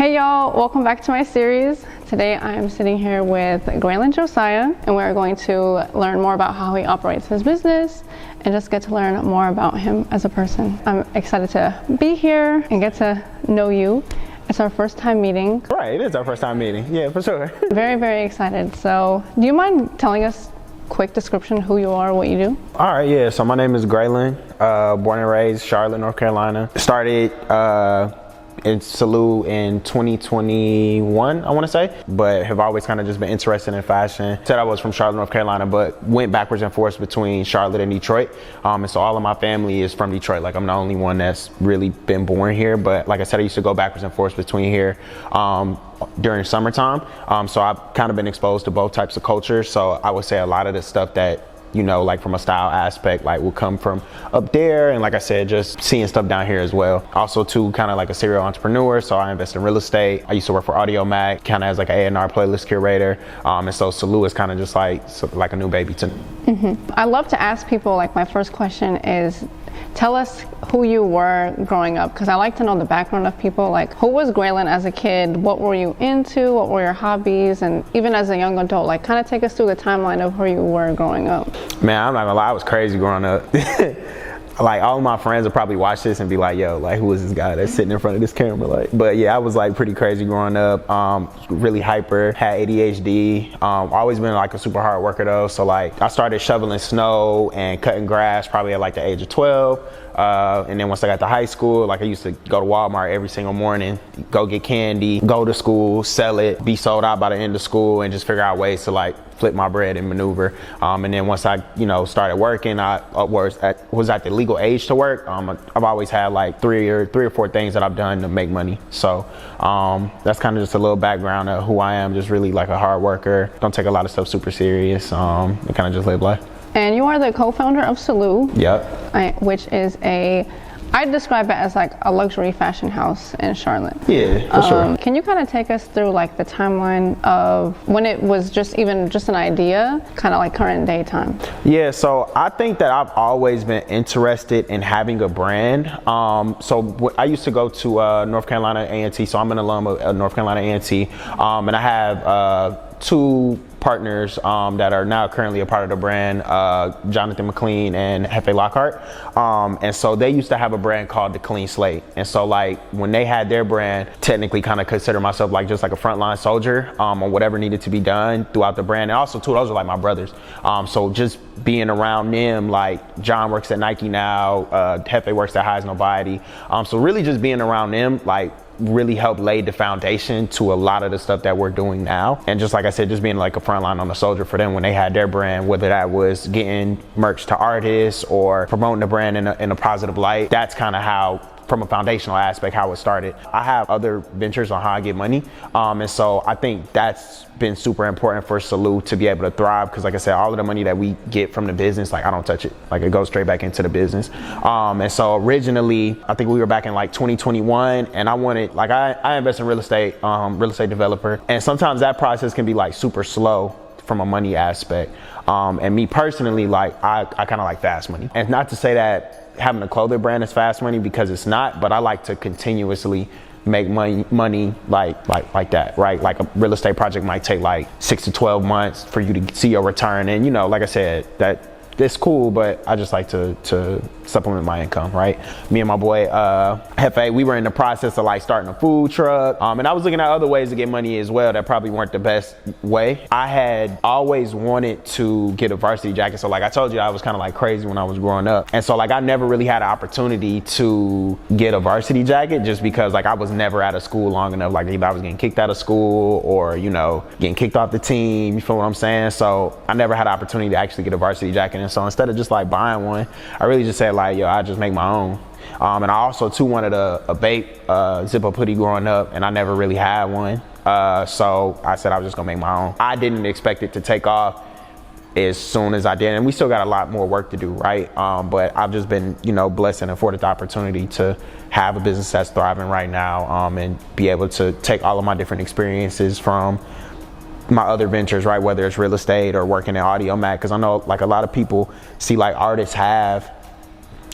Hey y'all, welcome back to my series. Today I am sitting here with Greylen Josiah, and we're going to learn more about how he operates his business and just get to learn more about him as a person. I'm excited to be here and get to know you. It's our first time meeting. Right, it is our first time meeting. Yeah, for sure. Very, very excited. So do you mind telling us quick description who you are, what you do? All right, yeah, so my name is Greylen, born and raised Charlotte, North Carolina. Started in Celui in 2021, I want to say, but have always kind of just been interested in fashion. Said I was from Charlotte, North Carolina, but went backwards and forwards between Charlotte and Detroit. And so all of my family is from Detroit. Like, I'm the only one that's really been born here, but like I said, I used to go backwards and forwards between here during summertime. So I've kind of been exposed to both types of cultures. So I would say a lot of the stuff that, you know, like from a style aspect, like will come from up there. And like I said, just seeing stuff down here as well. Also too, kind of like a serial entrepreneur. So I invest in real estate. I used to work for Audiomack, kind of as like an A&R playlist curator. And so Celui is kind of just like a new baby to me. I love to ask people, like my first question is, tell us who you were growing up, because I like to know the background of people. Like, who was Greylen as a kid? What were you into? What were your hobbies? And even as a young adult, like, kind of take us through the timeline of who you were growing up. Man, I'm not gonna lie, I was crazy growing up. Like, all of my friends would probably watch this and be like, yo, like, who is this guy that's sitting in front of this camera? Like, but yeah, I was like pretty crazy growing up, really hyper, had ADHD, always been like a super hard worker though. So like, I started shoveling snow and cutting grass probably at like the age of 12. And then once I got to high school, like I used to go to Walmart every single morning, go get candy, go to school, sell it, be sold out by the end of school, and just figure out ways to like flip my bread and maneuver. And then once I, you know, started working, I was at the legal age to work. I've always had like three or four things that I've done to make money. So that's kind of just a little background of who I am. Just really like a hard worker. Don't take a lot of stuff super serious. And kind of just live life. And you are the co-founder of Celui. Yep. Which is I describe it as like a luxury fashion house in Charlotte. Yeah, for sure. Can you kind of take us through like the timeline of when it was just an idea, kind of like current day time? Yeah, so I think that I've always been interested in having a brand. So I used to go to North Carolina A&T, so I'm an alum of North Carolina A&T, and I have two partners that are now currently a part of the brand, Jonathan McLean and Hefe Lockhart. And so they used to have a brand called the Clean Slate. And so like when they had their brand, technically kind of consider myself like just like a frontline soldier on whatever needed to be done throughout the brand. And also too, those are like my brothers. So just being around them, like John works at Nike now, Hefe works at Highs Nobody. So really just being around them, like really helped lay the foundation to a lot of the stuff that we're doing now. And just like I said, just being like a frontline on the soldier for them when they had their brand, whether that was getting merch to artists or promoting the brand in a positive light. That's kind of how, from a foundational aspect, how it started. I have other ventures on how I get money. And so I think that's been super important for Celui to be able to thrive. Cause like I said, all of the money that we get from the business, like I don't touch it. Like it goes straight back into the business. And so originally, I think we were back in like 2021 and I wanted, like I invest in real estate developer. And sometimes that process can be like super slow from a money aspect. And me personally, like I kind of like fast money. And not to say that having a clothing brand is fast money, because it's not, but I like to continuously make money like that, right? Like a real estate project might take like 6 to 12 months for you to see your return. And you know, like I said, it's cool, but I just like to supplement my income, right? Me and my boy Hefe, we were in the process of like starting a food truck, and I was looking at other ways to get money as well that probably weren't the best way. I had always wanted to get a varsity jacket, so like I told you, I was kind of like crazy when I was growing up, and so like I never really had an opportunity to get a varsity jacket just because like I was never out of school long enough. Like either I was getting kicked out of school or, you know, getting kicked off the team, you feel what I'm saying? So I never had an opportunity to actually get a varsity jacket. And so instead of just like buying one, I really just said like, yo, I just make my own. And I also too wanted a Bape zip-up hoodie growing up, and I never really had one. So I said I was just gonna make my own. I didn't expect it to take off as soon as I did, and we still got a lot more work to do, right? But I've just been, you know, blessed and afforded the opportunity to have a business that's thriving right now, and be able to take all of my different experiences from my other ventures, right? Whether it's real estate or working at Audiomack, because I know like a lot of people see like artists have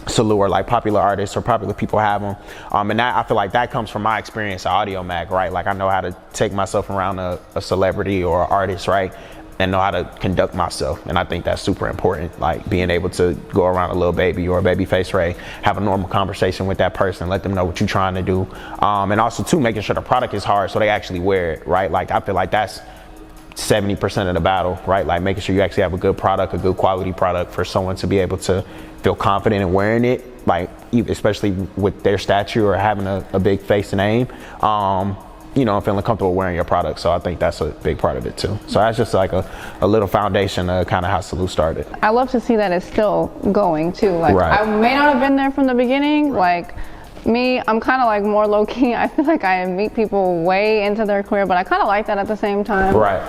Celui or like popular artists or popular people have them. And that, I feel like that comes from my experience at Audiomack, right? Like I know how to take myself around a celebrity or an artist, right? And know how to conduct myself. And I think that's super important. Like being able to go around a little baby or a baby face Ray, have a normal conversation with that person, let them know what you're trying to do. And also too, making sure the product is hard so they actually wear it, right? Like I feel like that's 70% of the battle, right? Like making sure you actually have a good product, a good quality product for someone to be able to feel confident in wearing it, like especially with their stature or having a big face name, you know, feeling comfortable wearing your product. So I think that's a big part of it too. So that's just like a little foundation of kind of how Celui started. I love to see that it's still going too. Like right. I may not have been there from the beginning, like me, I'm kind of like more low-key. I feel like I meet people way into their career, but I kind of like that at the same time. Right.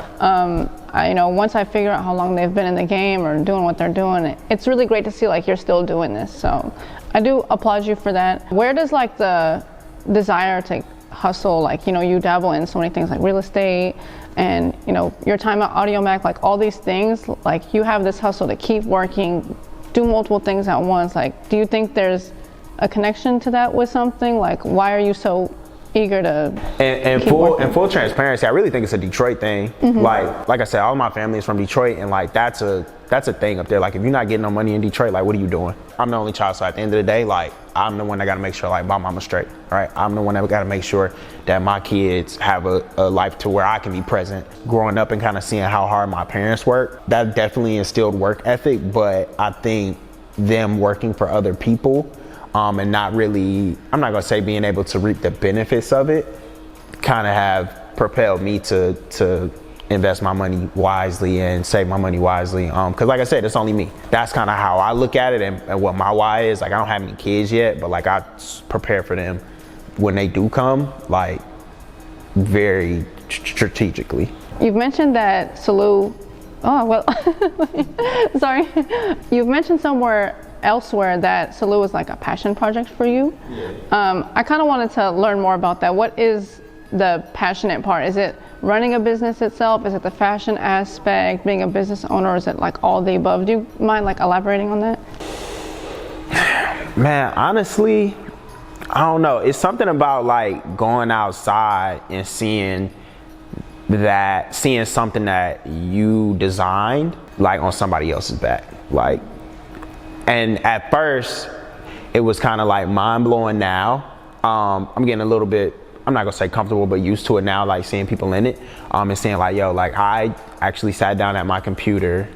You know, once I figure out how long they've been in the game or doing what they're doing, it's really great to see like you're still doing this. So I do applaud you for that. Where does like the desire to hustle, like, you know, you dabble in so many things like real estate and, you know, your time at Audiomack, like all these things, like you have this hustle to keep working, do multiple things at once. Like, do you think there's a connection to that with something? Like, why are you so eager to and full transparency, I really think it's a Detroit thing. Mm-hmm. Like I said, all my family is from Detroit, and like that's a thing up there. Like if you're not getting no money in Detroit, like what are you doing? I'm the only child, so at the end of the day, like I'm the one that got to make sure like my mama's straight, right? I'm the one that got to make sure that my kids have a life to where I can be present. Growing up and kind of seeing how hard my parents work, that definitely instilled work ethic, but I think them working for other people and not really, I'm not gonna say being able to reap the benefits of it, kind of have propelled me to invest my money wisely and save my money wisely. Cause like I said, it's only me. That's kind of how I look at it and what my why is. Like I don't have any kids yet, but like I prepare for them when they do come, like very strategically. You've mentioned that Celui, sorry. You've mentioned somewhere elsewhere that Celui was like a passion project for you. Yeah. I kind of wanted to learn more about that. What is the passionate part? Is it running a business itself? Is it the fashion aspect, being a business owner? Or is it like all the above? Do you mind like elaborating on that? Man, honestly, I don't know. It's something about like going outside and seeing something that you designed like on somebody else's back. Like, and at first it was kind of like mind-blowing. Now I'm getting a little bit, I'm not gonna say comfortable, but used to it now, like seeing people in it and seeing like, yo, like I actually sat down at my computer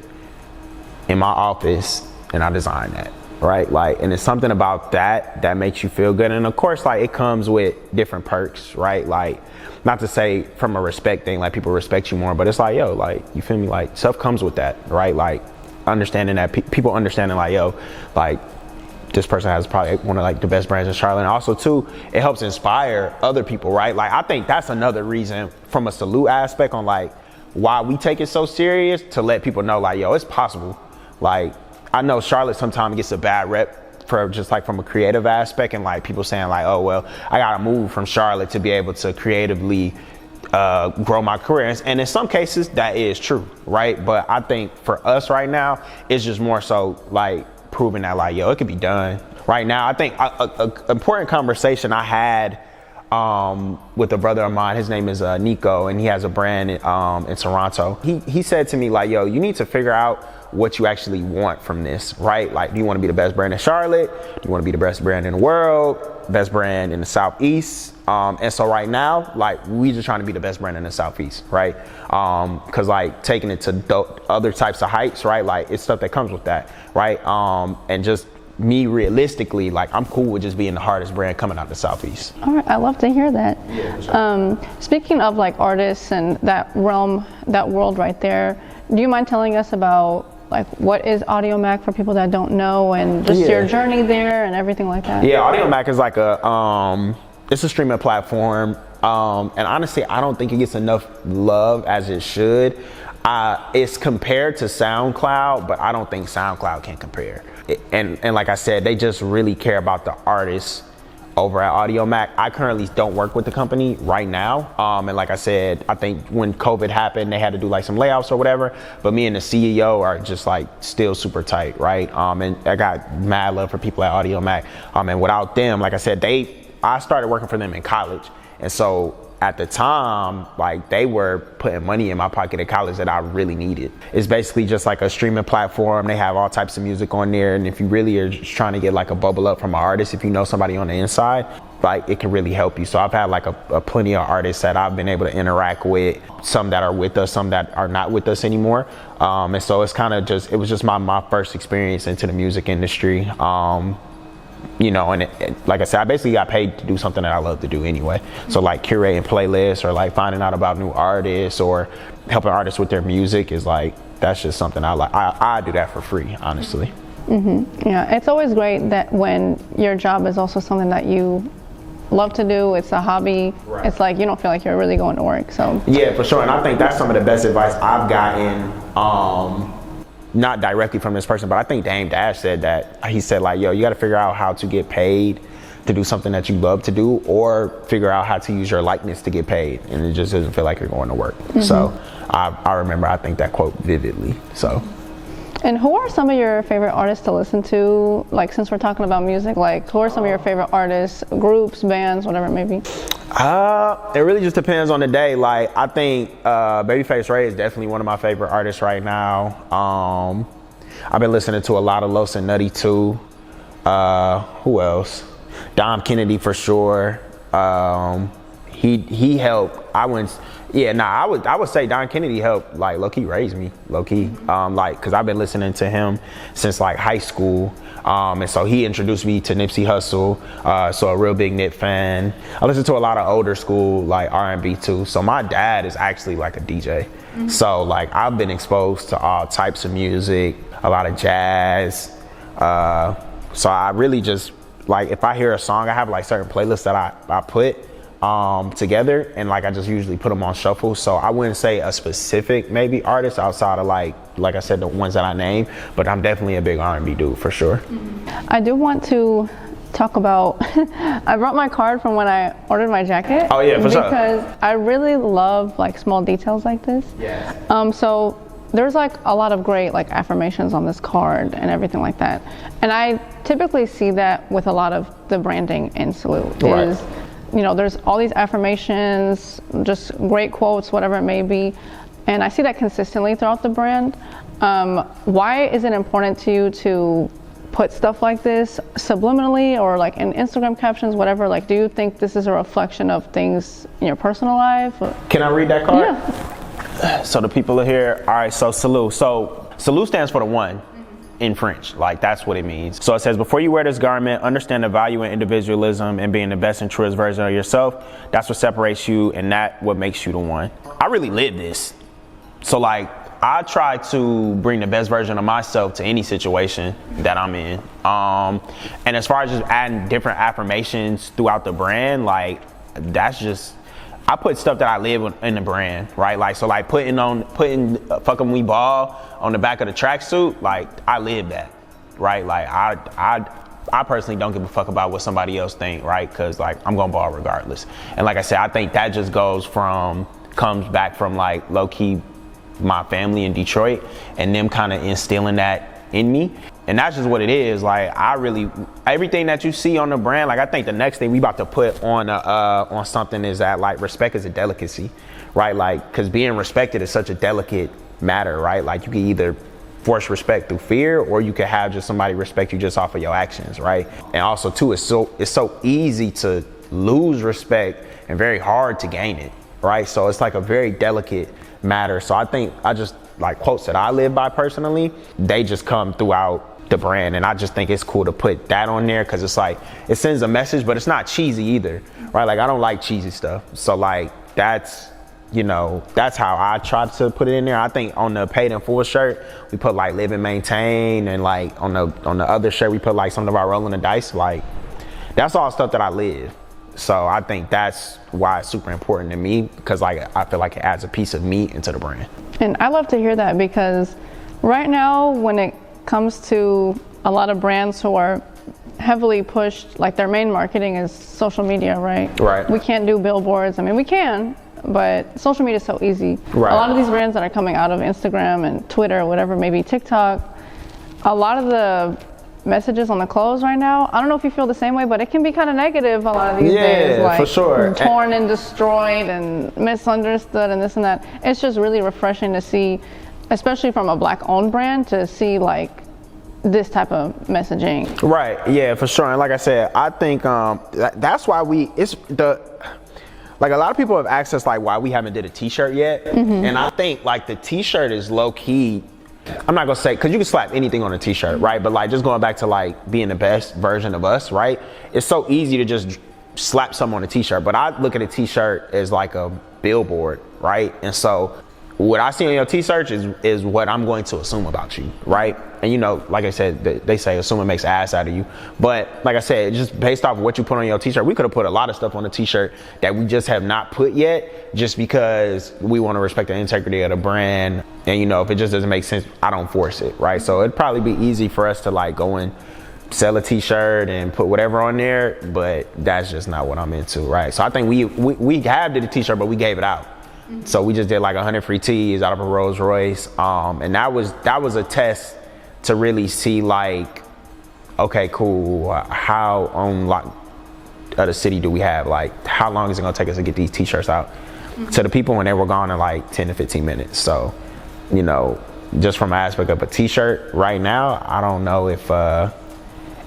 in my office and I designed that, right? Like, and it's something about that makes you feel good. And of course, like it comes with different perks, right? Like, not to say from a respect thing, like people respect you more, but it's like, yo, like, you feel me? Like stuff comes with that, right? Like understanding that people understanding like, yo, like this person has probably one of like the best brands in Charlotte. And also too, it helps inspire other people, right? Like I think that's another reason from a Celui aspect on like why we take it so serious, to let people know like, yo, it's possible. Like I know Charlotte sometimes gets a bad rep for just like from a creative aspect, and like people saying like, oh, well, I gotta move from Charlotte to be able to creatively grow my career. And in some cases that is true, right? But I think for us right now, it's just more so like proving that like, yo, it could be done. Right now, I think a important conversation I had with a brother of mine, his name is Nico, and he has a brand in Toronto. He said to me like, yo, you need to figure out what you actually want from this, right? Like, do you want to be the best brand in Charlotte? Do you want to be the best brand in the world? Best brand in the Southeast? And so right now, like, we just trying to be the best brand in the Southeast, right? Cause like taking it to other types of heights, right? Like it's stuff that comes with that, right? And just me realistically, like I'm cool with just being the hardest brand coming out the Southeast. All right, I love to hear that. Yeah, sure. Speaking of like artists and that realm, that world right there, do you mind telling us about like what is Audiomack for people that don't know, and just your journey there and everything like that? Yeah, Audiomack is like it's a streaming platform, and honestly, I don't think it gets enough love as it should. It's compared to SoundCloud, but I don't think SoundCloud can compare. And like I said, they just really care about the artists over at Audiomack. I currently don't work with the company right now. And like I said, I think when COVID happened, they had to do like some layoffs or whatever, but me and the CEO are just like still super tight, right? And I got mad love for people at Audiomack. And without them, like I said, I started working for them in college. And so at the time, like they were putting money in my pocket at college that I really needed. It's basically just like a streaming platform. They have all types of music on there. And if you really are just trying to get like a bubble up from an artist, if you know somebody on the inside, like it can really help you. So I've had like a plenty of artists that I've been able to interact with, some that are with us, some that are not with us anymore. And so it's kind of just, it was just my first experience into the music industry. You know, and like I said, I basically got paid to do something that I love to do anyway. So like curating playlists or like finding out about new artists or helping artists with their music is like, that's just something I like. I do that for free, honestly. Mm-hmm. Yeah, it's always great that when your job is also something that you love to do, it's a hobby. Right. It's like you don't feel like you're really going to work. So yeah, for sure. And I think that's some of the best advice I've gotten. Not directly from this person, but I think Dame Dash said that. He said like, yo, you got to figure out how to get paid to do something that you love to do, or figure out how to use your likeness to get paid, and it just doesn't feel like you're going to work. Mm-hmm. So I remember, I think that quote vividly. So. And who are some of your favorite artists to listen to? Like, since we're talking about music, like who are some of your favorite artists, groups, bands, whatever it may be? It really just depends on the day. Like, I think Babyface Ray is definitely one of my favorite artists right now. I've been listening to a lot of Los and Nutty too. Who else? Dom Kennedy for sure. He helped. I would say Don Kennedy helped like low-key raise me, low-key. Like, cause I've been listening to him since like high school. And so he introduced me to Nipsey Hussle. So a real big Nip fan. I listen to a lot of older school like R&B too. So my dad is actually like a DJ. Mm-hmm. So like I've been exposed to all types of music, a lot of jazz. So I really just like, if I hear a song, I have like certain playlists that I put together, and like I just usually put them on shuffle. So I wouldn't say a specific maybe artist outside of like I said, the ones that I named, but I'm definitely a big R&B dude for sure. I do want to talk about I brought my card from when I ordered my jacket. Oh yeah, for sure. Because I really love like small details like this. Yeah. So there's like a lot of great like affirmations on this card and everything like that. And I typically see that with a lot of the branding in Celui. Right. You know, there's all these affirmations, just great quotes, whatever it may be. And I see that consistently throughout the brand. Why is it important to you to put stuff like this subliminally or like in Instagram captions, whatever? Like, do you think this is a reflection of things in your personal life? Can I read that card? Yeah. So the people are here. All right, so Celui. So Celui stands for the one. In French, like that's what it means. So it says, before you wear this garment, understand the value in individualism and being the best and truest version of yourself. That's what separates you, and that what makes you the one. I really live this. So like I try to bring the best version of myself to any situation that I'm in. And as far as just adding different affirmations throughout the brand, like that's just, I put stuff that I live in the brand, right? Like, so like putting fuck 'em we ball on the back of the tracksuit, like I live that, right? Like I personally don't give a fuck about what somebody else think, right? Cause like I'm gonna ball regardless. And like I said, I think that just comes back from like low key my family in Detroit and them kind of instilling that in me. And that's just what it is. Like everything that you see on the brand, like I think the next thing we about to put on something is that like respect is a delicacy, right? Like, cause being respected is such a delicate matter, right? Like you can either force respect through fear, or you can have just somebody respect you just off of your actions, right? And also too, it's so easy to lose respect and very hard to gain it, right? So it's like a very delicate matter. So I think I just like quotes that I live by personally, they just come throughout the brand, and I just think it's cool to put that on there because it's like it sends a message, but it's not cheesy either, right? Like I don't like cheesy stuff, so like that's how I try to put it in there. I think on the Paid in Full shirt we put like live and maintain, and like on the other shirt we put like something about rolling the dice. Like that's all stuff that I live. So I think that's why it's super important to me, because like I feel like it adds a piece of me into the brand. And I love to hear that, because right now when it comes to a lot of brands who are heavily pushed, like their main marketing is social media, right? Right. We can't do billboards. I mean, we can, but social media is so easy. Right. A lot of these brands that are coming out of Instagram and Twitter, or whatever, maybe TikTok, a lot of the messages on the clothes right now, I don't know if you feel the same way, but it can be kind of negative a lot of these days. Like, for sure. Torn and destroyed and misunderstood and this and that. It's just really refreshing to see, especially from a black owned brand, to see like this type of messaging. Right, yeah, for sure. And like I said, I think that's why like a lot of people have asked us like why we haven't did a t-shirt yet. And I think like the t-shirt is low key, I'm not gonna say, cause you can slap anything on a t-shirt, right? But like just going back to like being the best version of us, right? It's so easy to just slap something on a t-shirt, but I look at a t-shirt as like a billboard, right? And so what I see on your t-shirt is what I'm going to assume about you, right? And you know, like I said, they say assuming makes ass out of you. But like I said, just based off of what you put on your t-shirt, we could have put a lot of stuff on the t-shirt that we just have not put yet, just because we want to respect the integrity of the brand. And you know, if it just doesn't make sense, I don't force it, right? So it'd probably be easy for us to like go and sell a t-shirt and put whatever on there, but that's just not what I'm into, right? So I think we have did a t-shirt, but we gave it out. So we just did like 100 free tees out of a Rolls Royce, and that was a test to really see like, okay, cool, how on like of the city do we have, like how long is it gonna take us to get these t-shirts out to the people, when they were gone in like 10 to 15 minutes. So you know, just from an aspect of a t-shirt right now, I don't know if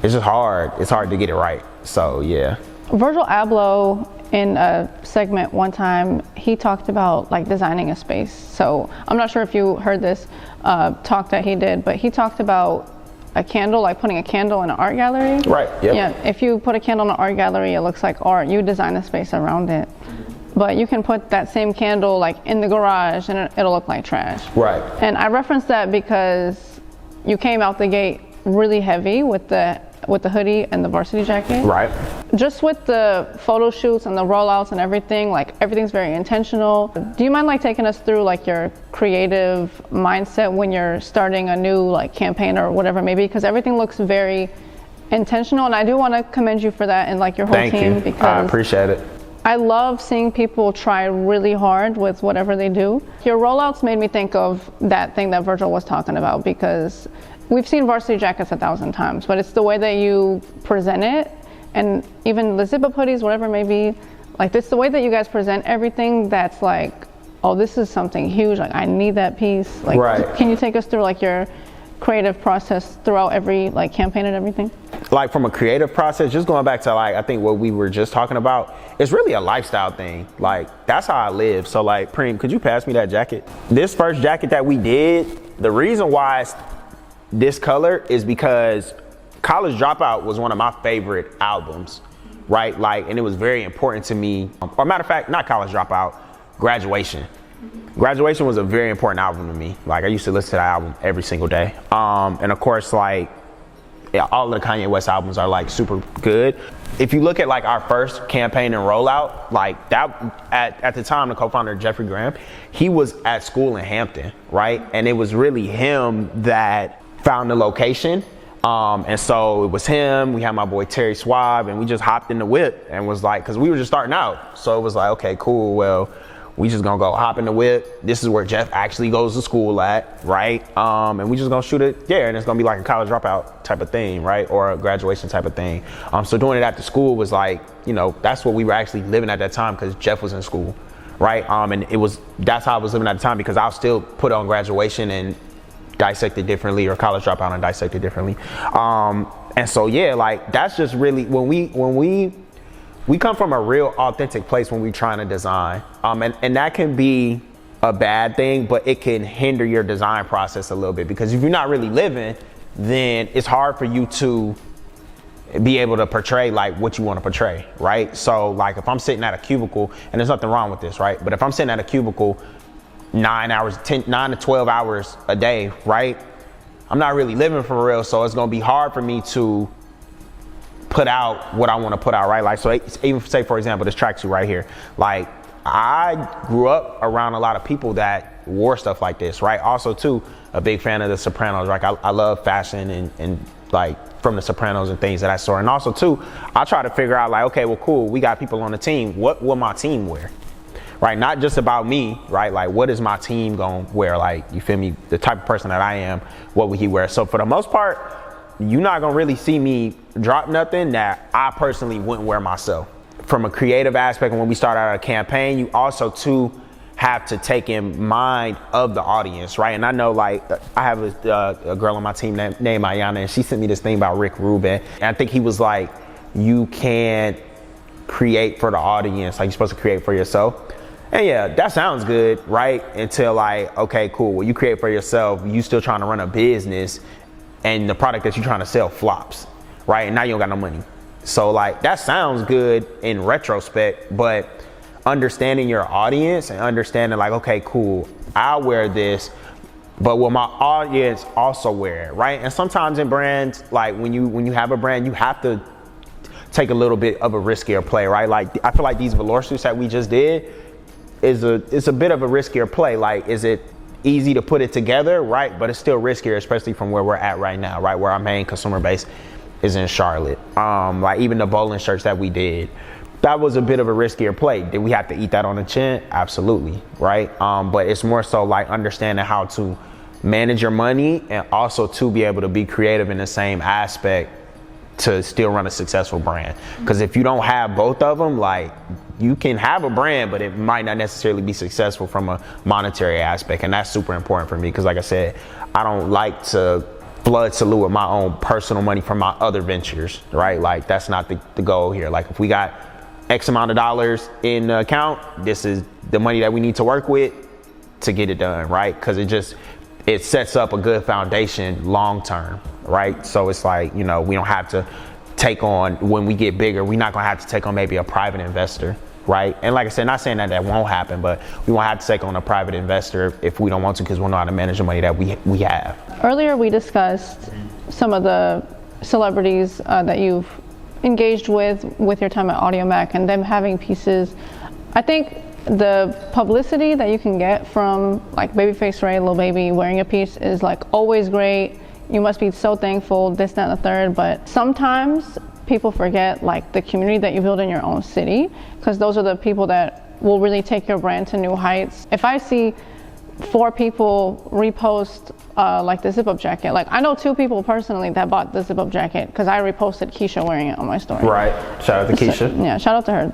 it's just hard. It's hard to get it right. So yeah. Virgil Abloh, in a segment one time, he talked about like designing a space. So I'm not sure if you heard this talk that he did, but he talked about a candle, like putting a candle in an art gallery. Right, yep. Yeah, if you put a candle in an art gallery, it looks like art. You design a space around it. But you can put that same candle like in the garage and it'll look like trash. Right. And I referenced that because you came out the gate really heavy with the hoodie and the varsity jacket. Right. Just with the photo shoots and the rollouts and everything, like everything's very intentional. Do you mind like taking us through like your creative mindset when you're starting a new like campaign or whatever maybe? Because everything looks very intentional, and I do want to commend you for that and like your whole Thank team. you. Because I appreciate it. I love seeing people try really hard with whatever they do. Your rollouts made me think of that thing that Virgil was talking about, because we've seen varsity jackets 1,000 times, but it's the way that you present it, and even the zip-up hoodies, whatever it may be, like it's the way that you guys present everything that's like, oh, this is something huge, like I need that piece. Like, right. Can you take us through like your creative process throughout every like campaign and everything? Like from a creative process, just going back to like, I think what we were just talking about, it's really a lifestyle thing. Like that's how I live. So like, Preem, could you pass me that jacket? This first jacket that we did, the reason why it's this color is because College Dropout was one of my favorite albums, right? Like, and it was very important to me. Or matter of fact, not College Dropout, Graduation. Graduation was a very important album to me. Like I used to listen to that album every single day. And of course, like, yeah, all of the Kanye West albums are like super good. If you look at like our first campaign and rollout, like that at the time, the co-founder Jeffrey Graham, he was at school in Hampton, right? And it was really him that found the location. And so it was him, we had my boy Terry Swab, and we just hopped in the whip and was like, cause we were just starting out. So it was like, okay, cool, well, we just gonna go hop in the whip. This is where Jeff actually goes to school at, right? And we just gonna shoot it there, and it's gonna be like a College Dropout type of thing, right? Or a graduation type of thing. So doing it after school was like, you know, that's what we were actually living at that time, because Jeff was in school, right? And that's how I was living at the time, because I'll still put on Graduation and dissect it differently, or College Dropout and dissect it differently. And so yeah, like that's just really when we come from a real authentic place when we're trying to design. And that can be a bad thing, but it can hinder your design process a little bit, because if you're not really living, then it's hard for you to be able to portray like what you want to portray, right? So like if I'm sitting at a cubicle, and there's nothing wrong with this, right? But if I'm sitting at a cubicle 9 to 12 hours a day, right? I'm not really living for real, so it's gonna be hard for me to put out what I want to put out, right? Like, so even say, for example, this tracksuit right here, like I grew up around a lot of people that wore stuff like this, right? Also too, a big fan of The Sopranos. Like I love fashion and like from The Sopranos and things of that sort. And also too, I try to figure out like, okay, well, cool, we got people on the team. What will my team wear? Right, not just about me, right? Like, what is my team gonna wear? Like, you feel me? The type of person that I am, what would he wear? So for the most part, you're not gonna really see me drop nothing that I personally wouldn't wear myself. From a creative aspect, when we start out a campaign, you also too have to take in mind of the audience, right? And I know, like, I have a girl on my team named Ayana, and she sent me this thing about Rick Rubin. And I think he was like, you can't create for the audience, like you're supposed to create for yourself. And yeah, that sounds good, right? Until like, okay, cool. Well, you create for yourself, you still trying to run a business and the product that you're trying to sell flops, right? And now you don't got no money. So like, that sounds good in retrospect, but understanding your audience and understanding like, okay, cool, I'll wear this, but will my audience also wear it, right? And sometimes in brands, like when you have a brand, you have to take a little bit of a riskier play, right? Like I feel like these velour suits that we just did, it's a bit of a riskier play. Like, is it easy to put it together, right? But it's still riskier, especially from where we're at right now, right? Where our main consumer base is in Charlotte. Like even the bowling shirts that we did, that was a bit of a riskier play. Did we have to eat that on the chin? Absolutely, right? But it's more so like understanding how to manage your money and also to be able to be creative in the same aspect to still run a successful brand. Because if you don't have both of them, like you can have a brand, but it might not necessarily be successful from a monetary aspect. And that's super important for me. Because like I said, I don't like to flood Celui with my own personal money from my other ventures, right? Like that's not the goal here. Like if we got X amount of dollars in the account, this is the money that we need to work with to get it done, right? Because it sets up a good foundation long term, right? So it's like, you know, we don't have to take on, when we get bigger, we're not gonna have to take on maybe a private investor, right? And like I said, not saying that won't happen, but we won't have to take on a private investor if we don't want to, because we know how to manage the money that we have. Earlier we discussed some of the celebrities that you've engaged with your time at Audiomack and them having pieces. I think the publicity that you can get from like Babyface Ray, Lil Baby wearing a piece is like always great. You must be so thankful, this, that, and the third. But sometimes people forget like the community that you build in your own city, because those are the people that will really take your brand to new heights. If I see 4 people repost like the zip-up jacket. Like I know 2 people personally that bought the zip-up jacket because I reposted Keisha wearing it on my story. Right. Shout out to Keisha. So, yeah, shout out to her.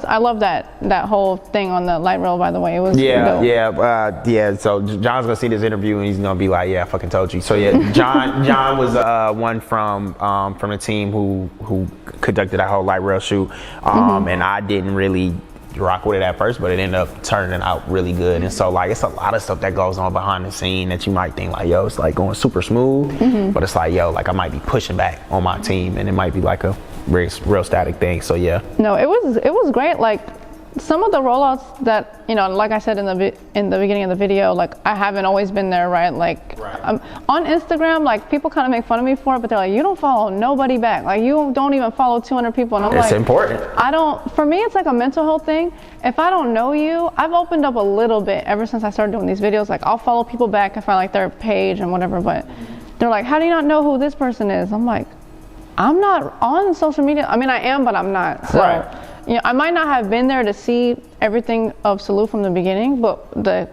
I love that whole thing on the light rail, by the way. It was yeah. So John's gonna see this interview and he's gonna be like, yeah, I fucking told you. So yeah, John was one from the team who conducted that whole light rail shoot, and I didn't really rock with it at first, but it ended up turning out really good. And so like it's a lot of stuff that goes on behind the scene that you might think like, yo, it's like going super smooth, but it's like, yo, like I might be pushing back on my team and it might be like a real static thing. So yeah, no, it was great. Like some of the rollouts that, you know, like I said in the beginning of the video, like I haven't always been there, right? Like on Instagram, like people kind of make fun of me for it, but they're like, you don't follow nobody back. Like you don't even follow 200 people. And I'm like, it's important. For me, it's like a mental health thing. If I don't know you, I've opened up a little bit ever since I started doing these videos. Like I'll follow people back if I like their page and whatever, but they're like, how do you not know who this person is? I'm like, I'm not on social media. I mean, I am, but I'm not. So, you know, I might not have been there to see everything of Celui from the beginning, but the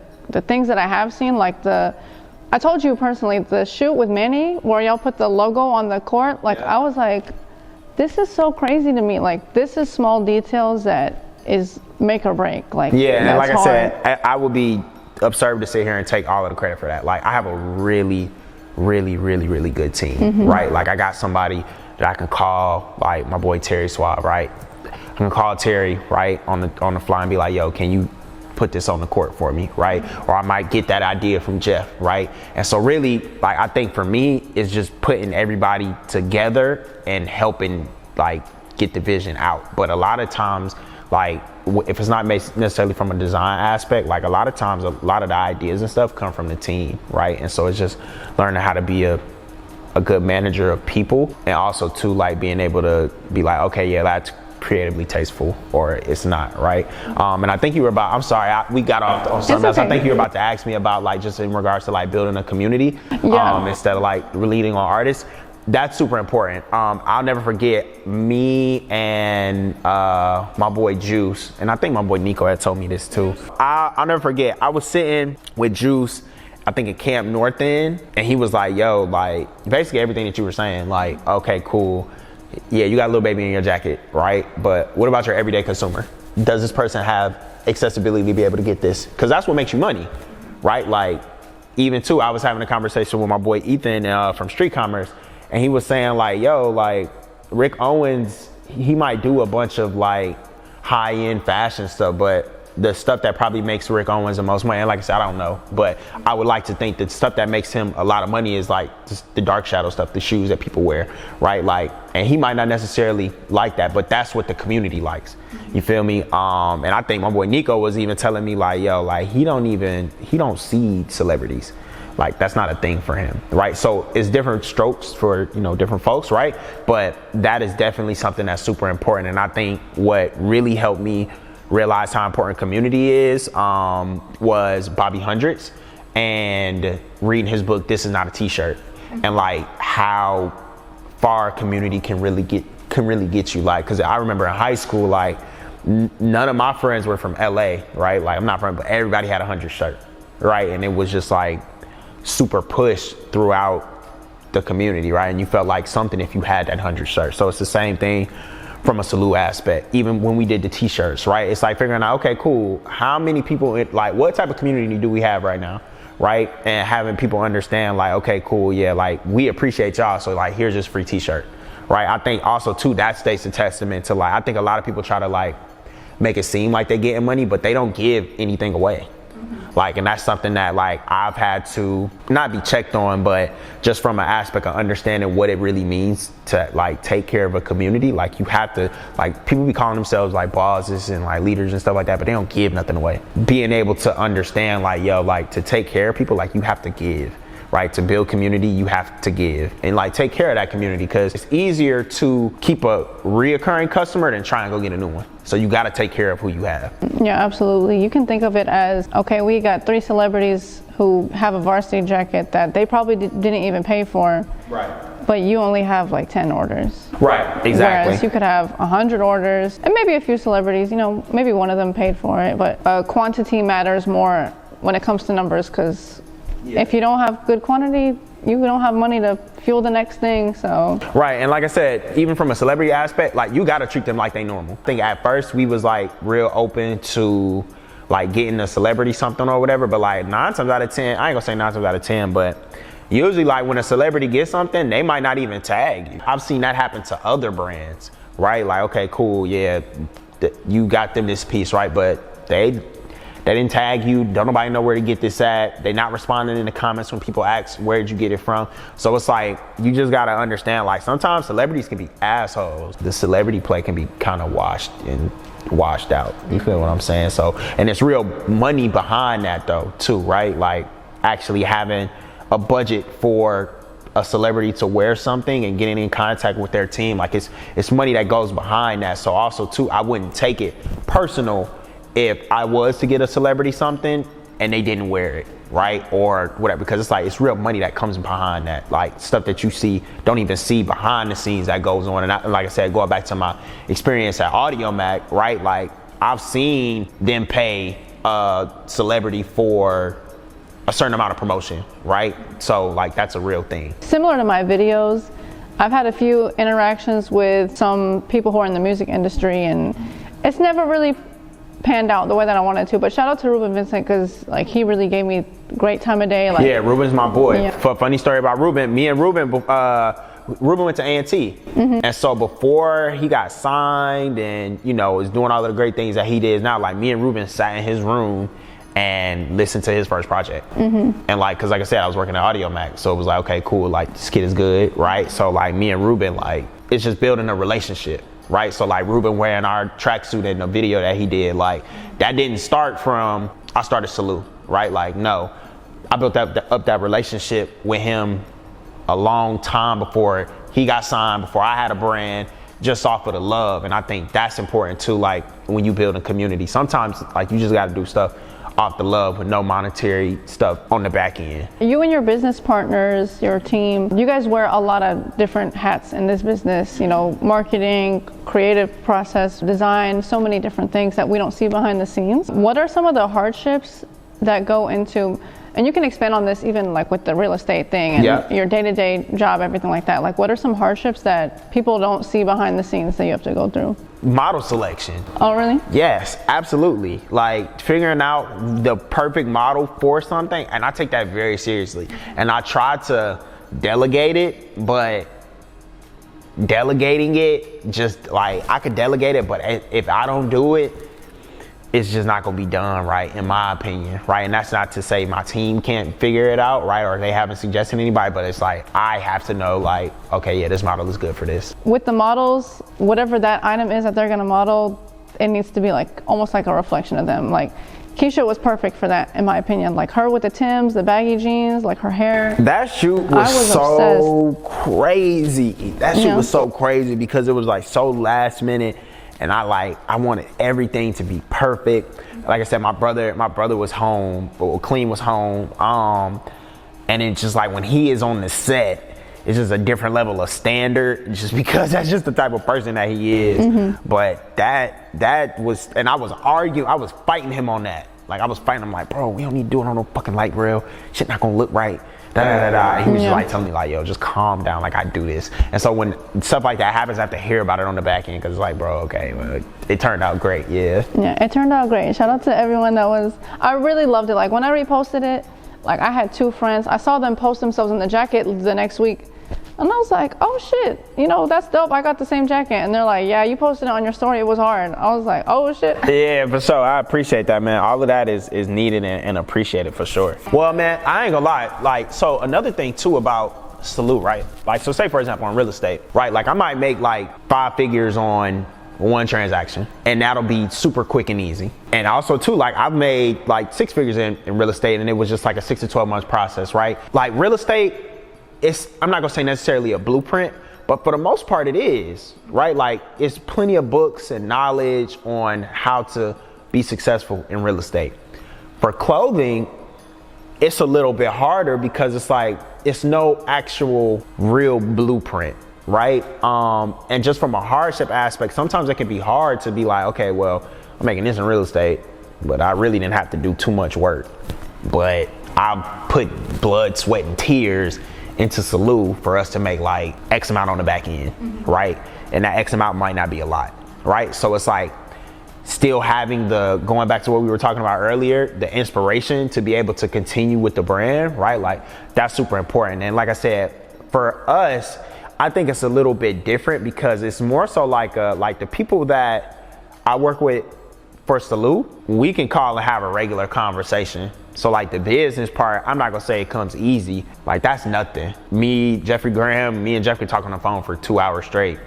things that I have seen, like I told you personally, the shoot with Manny, where y'all put the logo on the court, like I was like, this is so crazy to me. Like this is small details that is make or break. Like and like I said, I would be absurd to sit here and take all of the credit for that. Like I have a really good team, right? Like I got somebody that I can call, like my boy Terry Suave, right? I can call Terry, right, on the fly and be like, yo, can you put this on the court for me, right? Or I might get that idea from Jeff, right? And so really, like, I think for me, it's just putting everybody together and helping, like, get the vision out. But a lot of times, like, if it's not necessarily from a design aspect, like a lot of times, a lot of the ideas and stuff come from the team, right? And so it's just learning how to be a good manager of people, and also too, like being able to be like, okay, yeah, that's creatively tasteful or it's not, right? And I think you were about, I'm sorry, we got off on something else. Okay. I think you were about to ask me about like just in regards to like building a community instead of like leading on artists. That's super important. I'll never forget me and my boy Juice, and I think my boy Nico had told me this too. I'll never forget, I was sitting with Juice, I think at Camp North End, and he was like, yo, like basically everything that you were saying, like, okay, cool. Yeah, you got a little baby in your jacket, right? But what about your everyday consumer? Does this person have accessibility to be able to get this? Because that's what makes you money, right? Like, even too, I was having a conversation with my boy Ethan from Street Commerce, and he was saying like, yo, like Rick Owens, he might do a bunch of like high-end fashion stuff, but the stuff that probably makes Rick Owens the most money, and like I said, I don't know, but I would like to think that stuff that makes him a lot of money is like just the dark shadow stuff, the shoes that people wear, right? Like, and he might not necessarily like that, but that's what the community likes. You feel me? And I think my boy Nico was even telling me like, yo, like he don't see celebrities. Like that's not a thing for him, right? So it's different strokes for, you know, different folks, right? But that is definitely something that's super important. And I think what really helped me realize how important community is was Bobby Hundreds and reading his book, This Is Not a T-Shirt, and like how far community can really get you. Like, cause I remember in high school, like none of my friends were from LA, right? Like I'm not from, but everybody had a 100 shirt, right? And it was just like super pushed throughout the community, right? And you felt like something if you had that 100 shirt. So it's the same thing from a Celui aspect. Even when we did the t-shirts, right? It's like figuring out, okay, cool, how many people, like what type of community do we have right now, right? And having people understand like, okay, cool, yeah, like we appreciate y'all, so like here's this free t-shirt, right? I think also too, that states a testament to like, I think a lot of people try to like make it seem like they're getting money, but they don't give anything away. Like, and that's something that like I've had to not be checked on, but just from an aspect of understanding what it really means to like take care of a community. Like you have to, like people be calling themselves like bosses and like leaders and stuff like that, but they don't give nothing away. Being able to understand like, yo, like to take care of people, like you have to give, right? To build community, you have to give and like take care of that community, because it's easier to keep a reoccurring customer than try and go get a new one. So you got to take care of who you have. Yeah, absolutely. You can think of it as, okay, we got 3 celebrities who have a varsity jacket that they probably didn't even pay for. Right. But you only have like 10 orders. Right, exactly. Whereas you could have 100 orders and maybe a few celebrities, you know, maybe one of them paid for it, but quantity matters more when it comes to numbers, because if you don't have good quantity, you don't have money to fuel the next thing, so. Right, and like I said, even from a celebrity aspect, like you gotta treat them like they normal. I think at first we was like real open to like getting a celebrity something or whatever, but like 9 times out of 10, I ain't gonna say 9 times out of 10, but usually like when a celebrity gets something, they might not even tag you. I've seen that happen to other brands, right? Like, okay, cool, yeah, you got them this piece, right? But they didn't tag you. Don't nobody know where to get this at. They're not responding in the comments when people ask, where did you get it from? So it's like, you just gotta understand, like sometimes celebrities can be assholes. The celebrity play can be kind of washed out. You feel what I'm saying? So, and it's real money behind that though, too, right? Like actually having a budget for a celebrity to wear something and getting in contact with their team. Like it's money that goes behind that. So also too, I wouldn't take it personal if I was to get a celebrity something and they didn't wear it, right? Or whatever, because it's like, it's real money that comes behind that, like stuff that you don't even see behind the scenes that goes on. And like I said, going back to my experience at Audiomack, right? Like I've seen them pay a celebrity for a certain amount of promotion, right? So like, that's a real thing. Similar to my videos, I've had a few interactions with some people who are in the music industry, and it's never really panned out the way that I wanted to. But shout out to Ruben Vincent, because like he really gave me great time of day. Like, yeah, Ruben's my boy. Yeah. Funny story about Ruben. Me and Ruben went to A&T, and so before he got signed and you know was doing all of the great things that he did now, like me and Ruben sat in his room and listened to his first project. And like, cause like I said, I was working at Audiomack, so it was like, okay, cool, like this kid is good, right? So like me and Ruben, like it's just building a relationship. Right, so like Ruben wearing our tracksuit in the video that he did, like that didn't start from I started Celui, right? Like no, I built up that relationship with him a long time before he got signed, before I had a brand, just off of the love. And I think that's important too, like when you build a community. Sometimes like you just got to do stuff off the love with no monetary stuff on the back end. You and your business partners, your team, you guys wear a lot of different hats in this business, you know, marketing, creative process, design, so many different things that we don't see behind the scenes. What are some of the hardships that go into, and you can expand on this even like with the real estate thing and your day-to-day job, everything like that. Like what are some hardships that people don't see behind the scenes that you have to go through? Model selection. Oh, really? Yes, absolutely. Like figuring out the perfect model for something, and I take that very seriously. And I try to delegate it, but delegating it, just like I could delegate it, but if I don't do it, it's just not gonna be done right, in my opinion, right? And that's not to say my team can't figure it out, right? Or they haven't suggested anybody, but it's like, I have to know like, okay, yeah, this model is good for this. With the models, whatever that item is that they're gonna model, it needs to be like, almost like a reflection of them. Like Keisha was perfect for that, in my opinion. Like her with the Timbs, the baggy jeans, like her hair. That shoot was so crazy. That shoot was so crazy because it was like so last minute. And I wanted everything to be perfect. Like I said, my brother was home, but Clean was home. And it's just like when he is on the set, it's just a different level of standard, just because that's just the type of person that he is. But that was, and I was fighting him on that. Like I was fighting him like, bro, we don't need to do it on no fucking light rail. Shit not gonna look right. And he was just like telling me like, yo, just calm down, like I do this. And so when stuff like that happens, I have to hear about it on the back end, because it's like, bro, okay, well, it turned out great. Yeah, it turned out great. Shout out to everyone I really loved it. Like when I reposted it, like I had 2 friends, I saw them post themselves in the jacket the next week, and I was like, oh shit, you know, that's dope, I got the same jacket. And they're like, yeah, you posted it on your story, it was hard. I was like, oh shit. Yeah, for sure, I appreciate that, man. All of that is needed and appreciated for sure. Well, man, I ain't gonna lie, like, so another thing too about Celui, right? Like, so say for example on real estate, right? Like I might make like 5 figures on one transaction, and that'll be super quick and easy. And also too, like I've made like 6 figures in real estate, and it was just like a 6 to 12 month process, right? Like real estate, I'm not gonna say necessarily a blueprint, but for the most part it is, right? Like it's plenty of books and knowledge on how to be successful in real estate. For clothing, it's a little bit harder because it's like, it's no actual real blueprint, right? And just from a hardship aspect, sometimes it can be hard to be like, okay, well, I'm making this in real estate, but I really didn't have to do too much work. But I put blood, sweat, and tears into Celui for us to make like X amount on the back end, right? And that X amount might not be a lot, right? So it's like still having going back to what we were talking about earlier, the inspiration to be able to continue with the brand, right? Like that's super important. And like I said, for us, I think it's a little bit different because it's more so like the people that I work with for Celui, we can call and have a regular conversation. So like the business part, I'm not gonna say it comes easy. Like that's nothing. Me and Jeff can talk on the phone for 2 hours straight,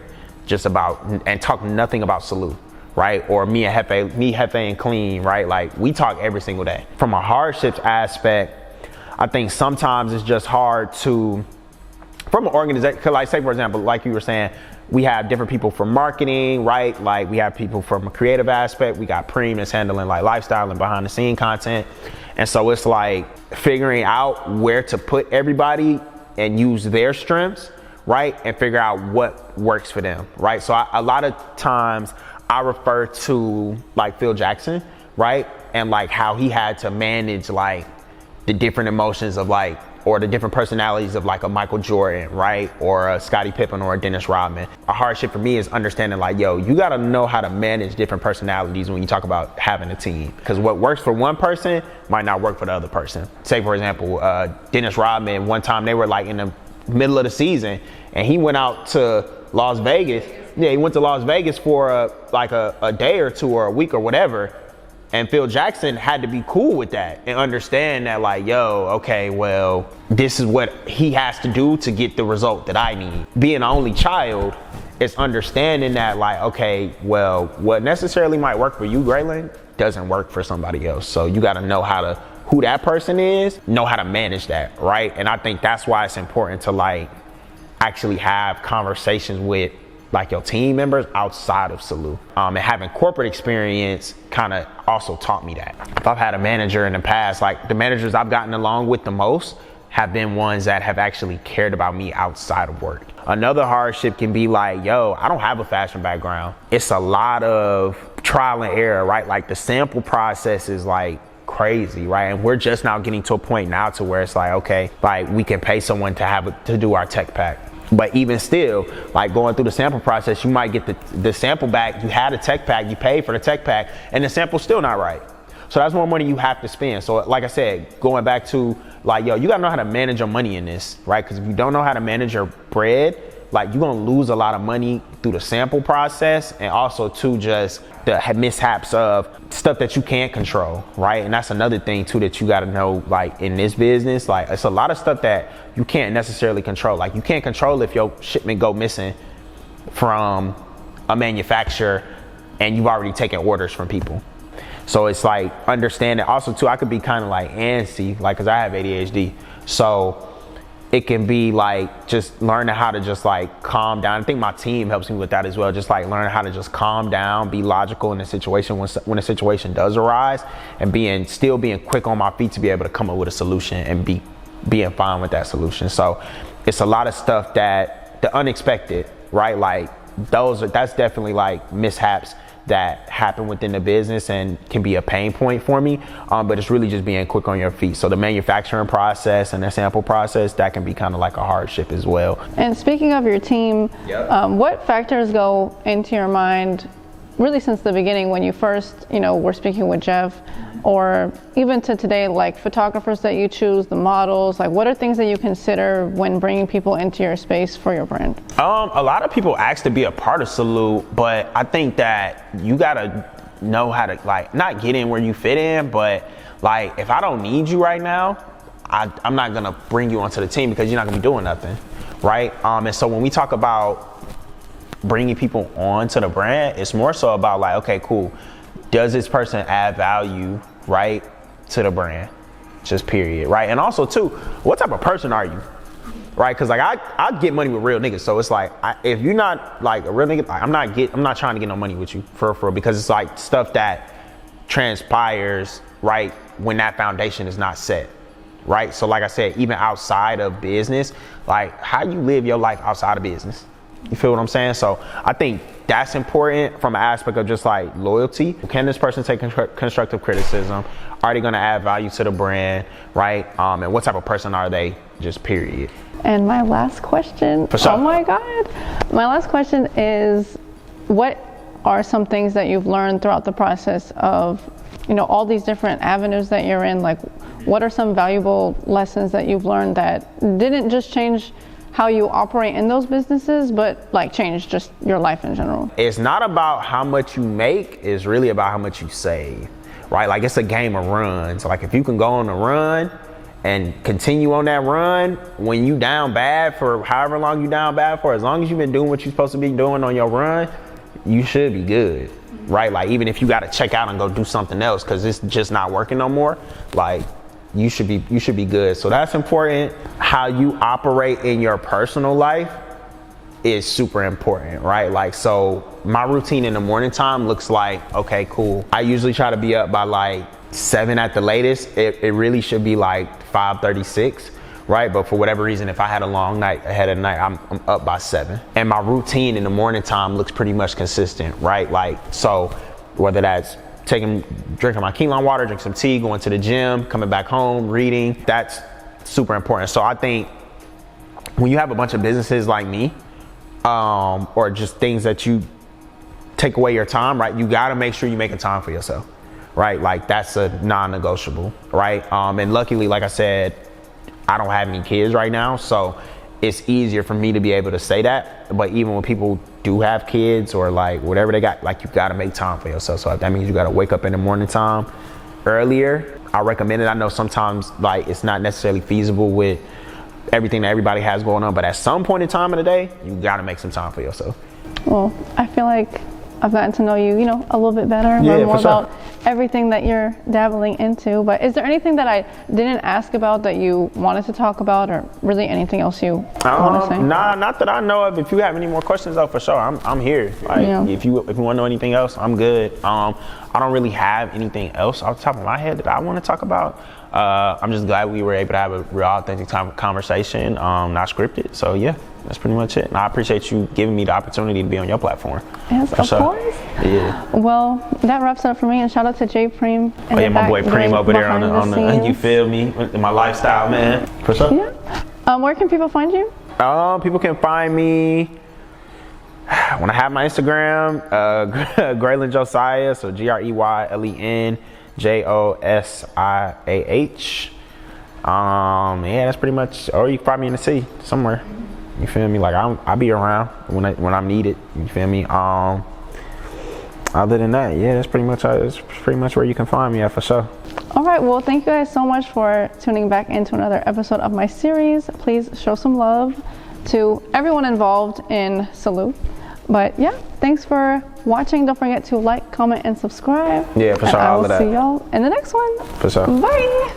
just about, and talk nothing about Celui, right? Or me, Hefe, and Clean, right? Like we talk every single day. From a hardships aspect, I think sometimes it's just hard to, from an organization, cause like say for example, like you were saying, we have different people from marketing, right? Like we have people from a creative aspect. We got Preem that's handling like lifestyle and behind the scene content. And so it's like figuring out where to put everybody and use their strengths, right? And figure out what works for them, right? So a lot of times I refer to like Phil Jackson, right? And like how he had to manage like the different emotions of like, or the different personalities of like a Michael Jordan, right? Or a Scottie Pippen or a Dennis Rodman. A hardship for me is understanding like, yo, you gotta know how to manage different personalities when you talk about having a team. Because what works for one person might not work for the other person. Say for example, Dennis Rodman, one time they were like in the middle of the season and he went out to Las Vegas. Yeah, he went to Las Vegas for like a day or 2 or a week or whatever. And Phil Jackson had to be cool with that and understand that like, yo, okay, well, this is what he has to do to get the result that I need. Being an only child, it's understanding that like, okay, well, what necessarily might work for you, Greylen, doesn't work for somebody else. So you gotta know who that person is, know how to manage that, right? And I think that's why it's important to like actually have conversations with like your team members outside of Celui. And having corporate experience kind of also taught me that. If I've had a manager in the past, like the managers I've gotten along with the most have been ones that have actually cared about me outside of work. Another hardship can be like, yo, I don't have a fashion background. It's a lot of trial and error, right? Like the sample process is like crazy, right? And we're just now getting to a point now to where it's like, okay, like we can pay someone to do our tech pack. But even still, like going through the sample process, you might get the sample back. You had a tech pack, you paid for the tech pack, and the sample's still not right. So that's more money you have to spend. So like I said, going back to like, yo, you gotta know how to manage your money in this, right? Because if you don't know how to manage your bread, like you're gonna lose a lot of money through the sample process, and also too just the mishaps of stuff that you can't control, right? And that's another thing too that you gotta know, like in this business, like it's a lot of stuff that you can't necessarily control. Like you can't control if your shipment go missing from a manufacturer and you've already taken orders from people. So it's like understanding. Also too, I could be kind of like antsy, like cause I have ADHD. So it can be like just learning how to just like calm down. I think my team helps me with that as well. Just like learning how to just calm down, be logical in a situation when a situation does arise, and still being quick on my feet to be able to come up with a solution and being fine with that solution. So it's a lot of stuff that the unexpected, right? Like that's definitely like mishaps that happen within the business and can be a pain point for me, but it's really just being quick on your feet. So the manufacturing process and the sample process, that can be kind of like a hardship as well. And speaking of your team, what factors go into your mind really since the beginning when you first, were speaking with Jeff, or even to today, like photographers that you choose, the models, like what are things that you consider when bringing people into your space for your brand? A lot of people ask to be a part of Celui, but I think that you gotta know how to like not get in where you fit in, but like if I don't need you right now, I'm not gonna bring you onto the team because you're not gonna be doing nothing, right? And so when we talk about bringing people onto the brand, it's more so about like, okay, cool, does this person add value, right, to the brand? Just period, right? And also too, what type of person are you, right? Because like I get money with real niggas, so it's like if you're not like a real nigga, I'm not trying to get no money with you for real, because it's like stuff that transpires, right, when that foundation is not set, right? So like I said, even outside of business, like how you live your life outside of business. You feel what I'm saying? So I think that's important from an aspect of just like loyalty. Can this person take constructive criticism? Are they going to add value to the brand, right? And what type of person are they? Just period. And my last question, oh my God. My last question is, what are some things that you've learned throughout the process of, all these different avenues that you're in? Like, what are some valuable lessons that you've learned that didn't just change how you operate in those businesses, but like change just your life in general? It's not about how much you make, it's really about how much you save, right? Like it's a game of runs. Like if you can go on a run and continue on that run, when you down bad for however long you down bad for, as long as you've been doing what you're supposed to be doing on your run, you should be good, right? Like even if you gotta check out and go do something else because it's just not working no more, like you should be good. So that's important. How you operate in your personal life is super important, right? Like, so my routine in the morning time looks like, okay, cool. I usually try to be up by like 7 at the latest. It really should be like 5:36, right? But for whatever reason, if I had a long night ahead of the night, I'm up by 7. And my routine in the morning time looks pretty much consistent, right? Like, so whether that's drinking my quinoa water, drink some tea, going to the gym, coming back home, reading, that's super important. So I think when you have a bunch of businesses like me, or just things that you take away your time, right? You got to make sure you're making time for yourself, right? Like that's a non-negotiable, right? And luckily, like I said, I don't have any kids right now, so it's easier for me to be able to say that. But even when people do have kids or like whatever they got, like you got to make time for yourself. So if that means you got to wake up in the morning time earlier, I recommend it. I know sometimes like it's not necessarily feasible with everything that everybody has going on, but at some point in time in the day, you got to make some time for yourself. Well, I feel like I've gotten to know you, you know, a little bit better, learn more about everything that you're dabbling into. But is there anything that I didn't ask about that you wanted to talk about, or really anything else you want to say? Nah, not that I know of. If you have any more questions, though, for sure, I'm here. Like, if you want to know anything else, I'm good. I don't really have anything else off the top of my head that I want to talk about. I'm just glad we were able to have a real authentic conversation, not scripted. So yeah, that's pretty much it. And I appreciate you giving me the opportunity to be on your platform. Yes, of course. Yeah. Well, that wraps up for me. And shout out to J Preem. Oh yeah, my boy Preem over there on the you feel me? My lifestyle, man. For sure. Yeah. Where can people find you? People can find me when I have my Instagram, Greylen Josiah, so GREYLEN JOSIAH. Yeah, that's pretty much. Or you can find me in the city somewhere. You feel me? Like I'll be around when I'm needed. You feel me? Other than that, yeah, that's pretty much where you can find me at, for sure. All right, well, thank you guys so much for tuning back into another episode of my series. Please show some love to everyone involved in Celui. But yeah, thanks for watching. Don't forget to like, comment, and subscribe. Yeah, for sure. I will see y'all in the next one. For sure. Bye.